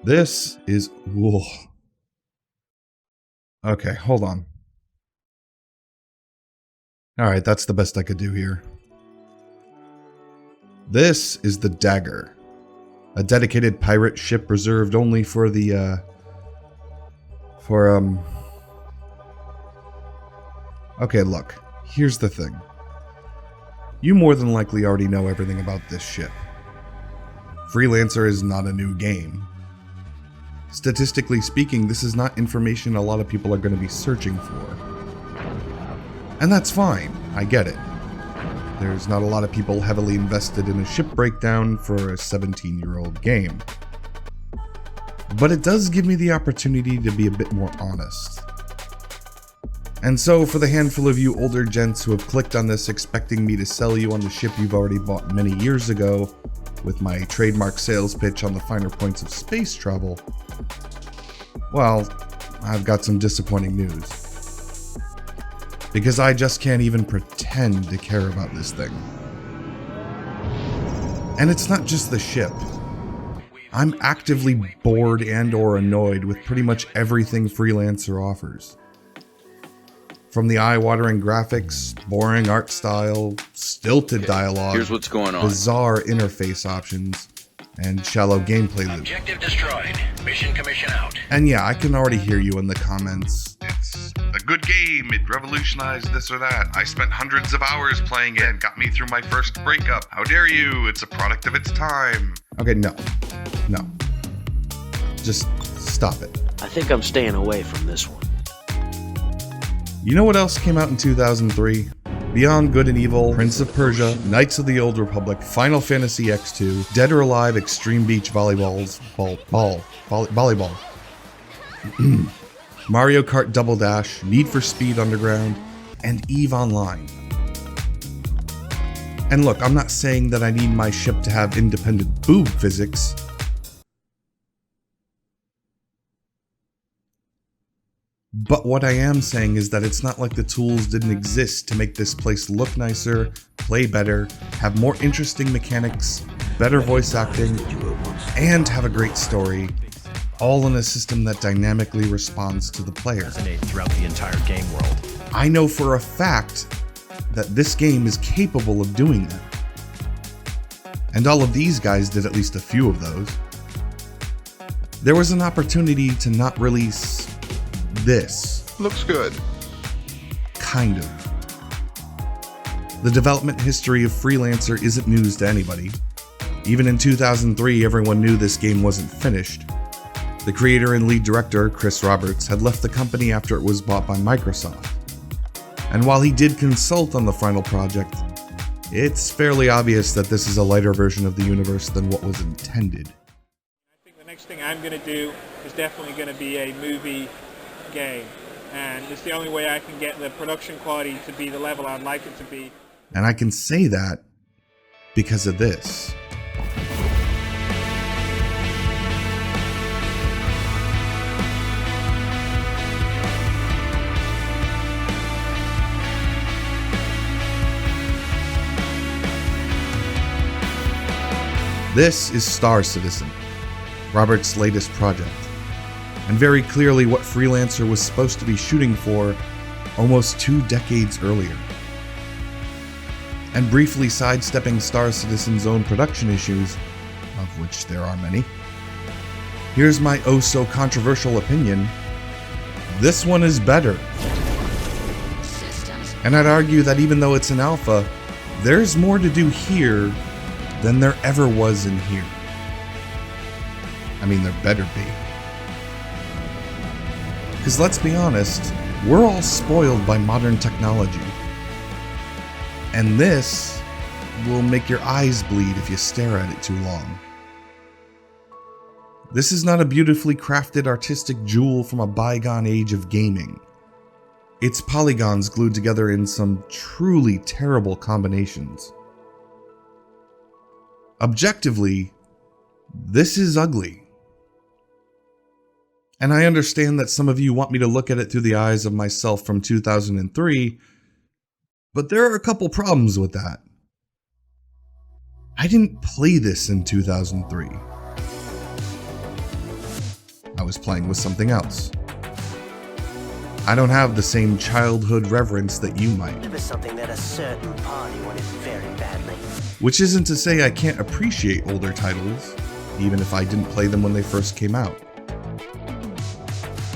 This is... Whoa. Okay, hold on. Alright, that's the best I could do here. This is the Dagger. A dedicated pirate ship reserved only for the, Okay, look. Here's the thing. You more than likely already know everything about this ship. Freelancer is not a new game. Statistically speaking, this is not information a lot of people are going to be searching for. And that's fine, I get it. There's not a lot of people heavily invested in a ship breakdown for a 17-year-old game. But it does give me the opportunity to be a bit more honest. And so, for the handful of you older gents who have clicked on this expecting me to sell you on the ship you've already bought many years ago, with my trademark sales pitch on the finer points of space travel, well, I've got some disappointing news. Because I just can't even pretend to care about this thing. And it's not just the ship. I'm actively bored and/or annoyed with pretty much everything Freelancer offers. From the eye-watering graphics, boring art style, stilted dialogue, here's what's going on. Bizarre interface options, and shallow gameplay loop. Objective destroyed. Mission commission out. And yeah, I can already hear you in the comments. It's a good game, it revolutionized this or that. I spent hundreds of hours playing it and got me through my first breakup. How dare you, it's a product of its time. Okay, no. Just stop it. I think I'm staying away from this one. You know what else came out in 2003? Beyond Good and Evil, Prince of Persia, Knights of the Old Republic, Final Fantasy X2, Dead or Alive Extreme Beach Volleyball, Mario Kart Double Dash, Need for Speed Underground, and EVE Online. And look, I'm not saying that I need my ship to have independent boob physics. But what I am saying is that it's not like the tools didn't exist to make this place look nicer, play better, have more interesting mechanics, better voice acting, and have a great story, all in a system that dynamically responds to the player. Throughout the entire game world. I know for a fact that this game is capable of doing that. And all of these guys did at least a few of those. There was an opportunity to not release this. Looks good. Kind of. The development history of Freelancer isn't news to anybody. Even in 2003, everyone knew this game wasn't finished. The creator and lead director, Chris Roberts, had left the company after it was bought by Microsoft. And while he did consult on the final project, it's fairly obvious that this is a lighter version of the universe than what was intended. I think the next thing I'm going to do is definitely going to be a movie game, and it's the only way I can get the production quality to be the level I'd like it to be. And I can say that because of this. This is Star Citizen, Robert's latest project, and very clearly what Freelancer was supposed to be shooting for almost 2 decades earlier. And briefly sidestepping Star Citizen's own production issues, of which there are many, here's my oh-so-controversial opinion: this one is better. And I'd argue that even though it's an alpha, there's more to do here than there ever was in here. I mean, there better be. Because let's be honest, we're all spoiled by modern technology. And this will make your eyes bleed if you stare at it too long. This is not a beautifully crafted artistic jewel from a bygone age of gaming. It's polygons glued together in some truly terrible combinations. Objectively, this is ugly. And I understand that some of you want me to look at it through the eyes of myself from 2003, but there are a couple problems with that. I didn't play this in 2003. was playing with something else. I don't have the same childhood reverence that you might. It was something that a certain party wanted very badly. Which isn't to say I can't appreciate older titles, even if I didn't play them when they first came out.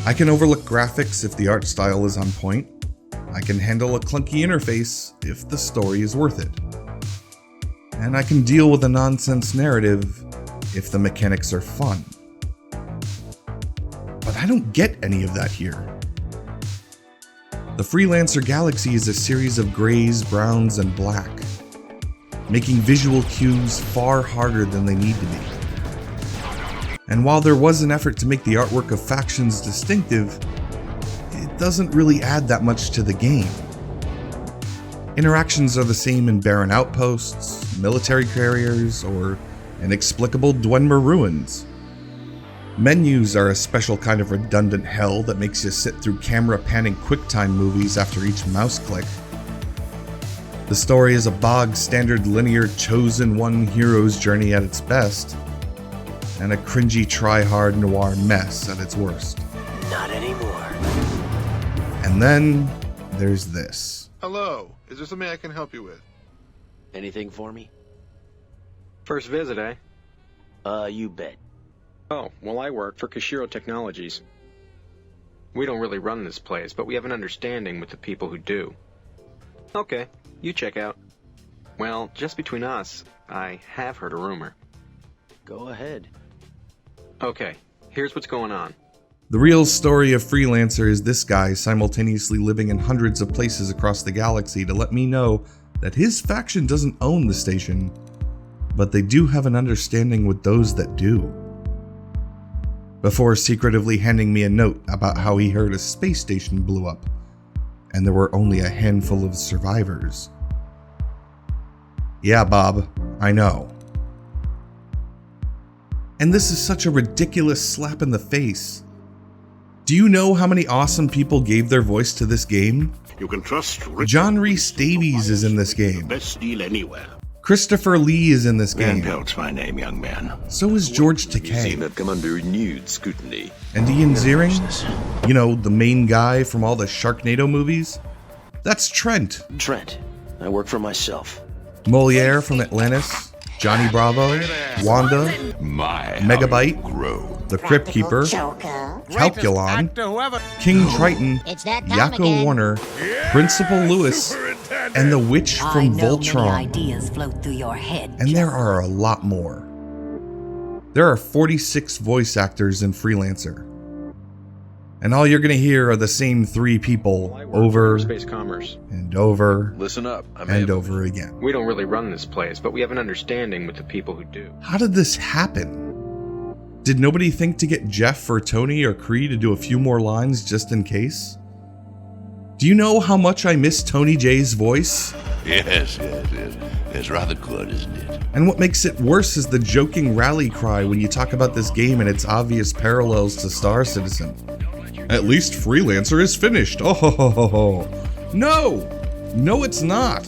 I can overlook graphics if the art style is on point. I can handle a clunky interface if the story is worth it. And I can deal with a nonsense narrative if the mechanics are fun. But I don't get any of that here. The Freelancer galaxy is a series of grays, browns, and black, making visual cues far harder than they need to be. And while there was an effort to make the artwork of factions distinctive, it doesn't really add that much to the game. Interactions are the same in barren outposts, military carriers, or inexplicable Dwemer ruins. Menus are a special kind of redundant hell that makes you sit through camera-panning QuickTime movies after each mouse click. The story is a bog-standard linear chosen one hero's journey at its best, and a cringy try-hard noir mess at its worst. Not anymore. And then there's this. Hello, is there something I can help you with? Anything for me? First visit, eh? You bet. Oh, well, I work for Kashiro Technologies. We don't really run this place, but we have an understanding with the people who do. Okay, you check out. Well, just between us, I have heard a rumor. Go ahead. Okay, here's what's going on. The real story of Freelancer is this guy simultaneously living in hundreds of places across the galaxy to let me know that his faction doesn't own the station, but they do have an understanding with those that do. Before secretively handing me a note about how he heard a space station blew up, and there were only a handful of survivors. Yeah, Bob, I know. And this is such a ridiculous slap in the face. Do you know how many awesome people gave their voice to this game? You can trust John Rhys Davies is in this game. Best deal anywhere. Christopher Lee is in this Van game. Pelt's my name, young man. So is George Seen Takei. that come under renewed scrutiny. And Ian Ziering? You know, the main guy from all the Sharknado movies? That's Trent. Trent. I work for myself. Moliere from Atlantis. Johnny Bravo. Wanda. My Megabyte. grow. The Crypt Keeper. Calculon. King Triton. It's that time Yakko again. Warner. Principal Lewis. And the witch from Voltron. Ideas float through your head. And there are a lot more. There are 46 voice actors in Freelancer. And all you're going to hear are the same three people Well, I work over for Space Commerce. and over Listen up. I may and have over again. We don't really run this place, but we have an understanding with the people who do. How did this happen? Did nobody think to get Jeff or Tony or Cree to do a few more lines just in case? Do you know how much I miss Tony J's voice? Yes. It's rather good, isn't it? And what makes it worse is the joking rally cry when you talk about this game and its obvious parallels to Star Citizen. At least Freelancer is finished. Oh ho ho ho ho. No, it's not.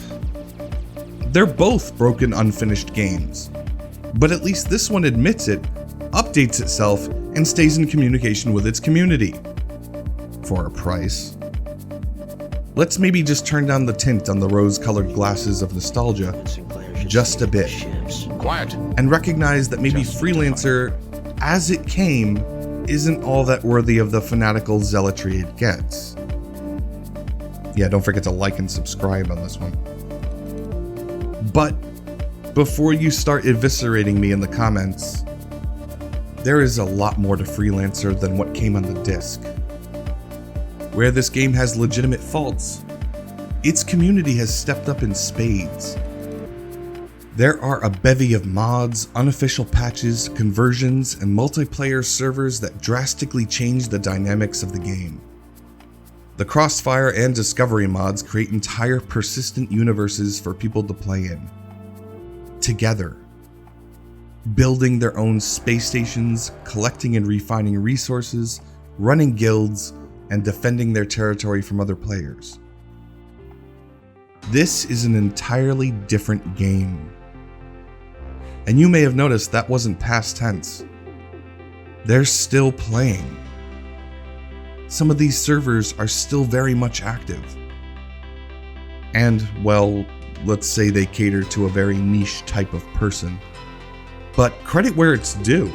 They're both broken, unfinished games. But at least this one admits it, updates itself, and stays in communication with its community. For a price. Let's maybe just turn down the tint on the rose-colored glasses of nostalgia just a bit. Quiet. And recognize that maybe Freelancer, as it came, isn't all that worthy of the fanatical zealotry it gets. Yeah, don't forget to like and subscribe on this one. But before you start eviscerating me in the comments, there is a lot more to Freelancer than what came on the disc. Where this game has legitimate faults, its community has stepped up in spades. There are a bevy of mods, unofficial patches, conversions, and multiplayer servers that drastically change the dynamics of the game. The Crossfire and Discovery mods create entire persistent universes for people to play in. Together. Building their own space stations, collecting and refining resources, running guilds, and defending their territory from other players. This is an entirely different game. And you may have noticed that wasn't past tense. they're still playing. Some of these servers are still very much active. And, well, let's say they cater to a very niche type of person. But credit where it's due.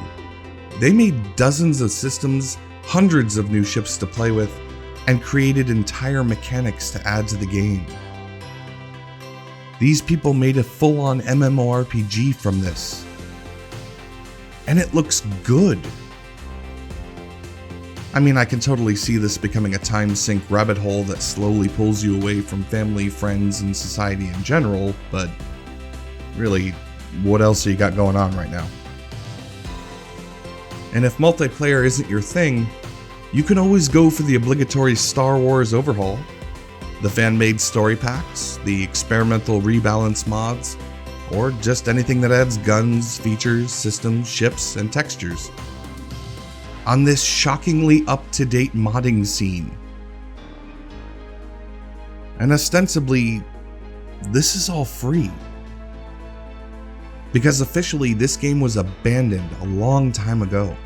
They made dozens of systems, hundreds of new ships to play with, and created entire mechanics to add to the game. These people made a full-on MMORPG from this. And it looks good. I mean, I can totally see this becoming a time sink rabbit hole that slowly pulls you away from family, friends, and society in general, but really, what else have you got going on right now? And if multiplayer isn't your thing, you can always go for the obligatory Star Wars overhaul, the fan-made story packs, the experimental rebalance mods, or just anything that adds guns, features, systems, ships, and textures. On this shockingly up-to-date modding scene. And ostensibly, this is all free. Because officially, this game was abandoned a long time ago.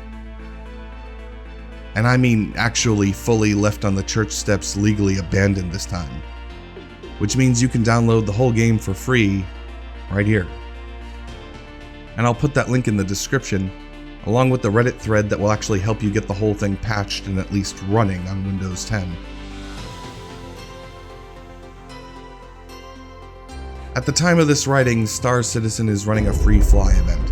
And I mean actually fully left on the church steps, legally abandoned this time. Which means you can download the whole game for free right here. And I'll put that link in the description, along with the Reddit thread that will actually help you get the whole thing patched and at least running on Windows 10. At the time of this writing, Star Citizen is running a free fly event,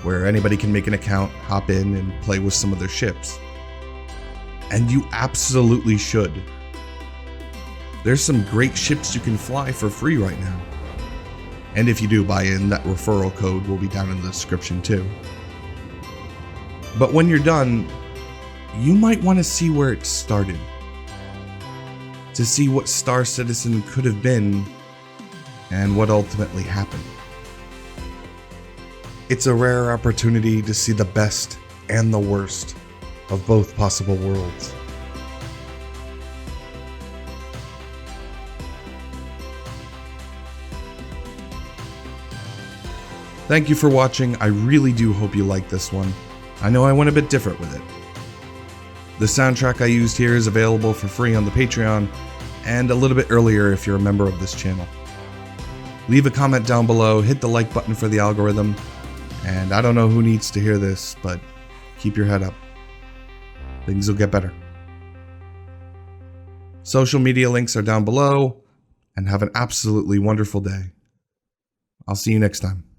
where anybody can make an account, hop in, and play with some of their ships. And you absolutely should. There's some great ships you can fly for free right now. And if you do buy in, that referral code will be down in the description too. But when you're done, you might want to see where it started. To see what Star Citizen could have been, and what ultimately happened. It's a rare opportunity to see the best and the worst of both possible worlds. Thank you for watching. I really do hope you liked this one. I know I went a bit different with it. The soundtrack I used here is available for free on the Patreon, and a little bit earlier if you're a member of this channel. Leave a comment down below, hit the like button for the algorithm, and I don't know who needs to hear this, but keep your head up. Things will get better. Social media links are down below, and have an absolutely wonderful day. I'll see you next time.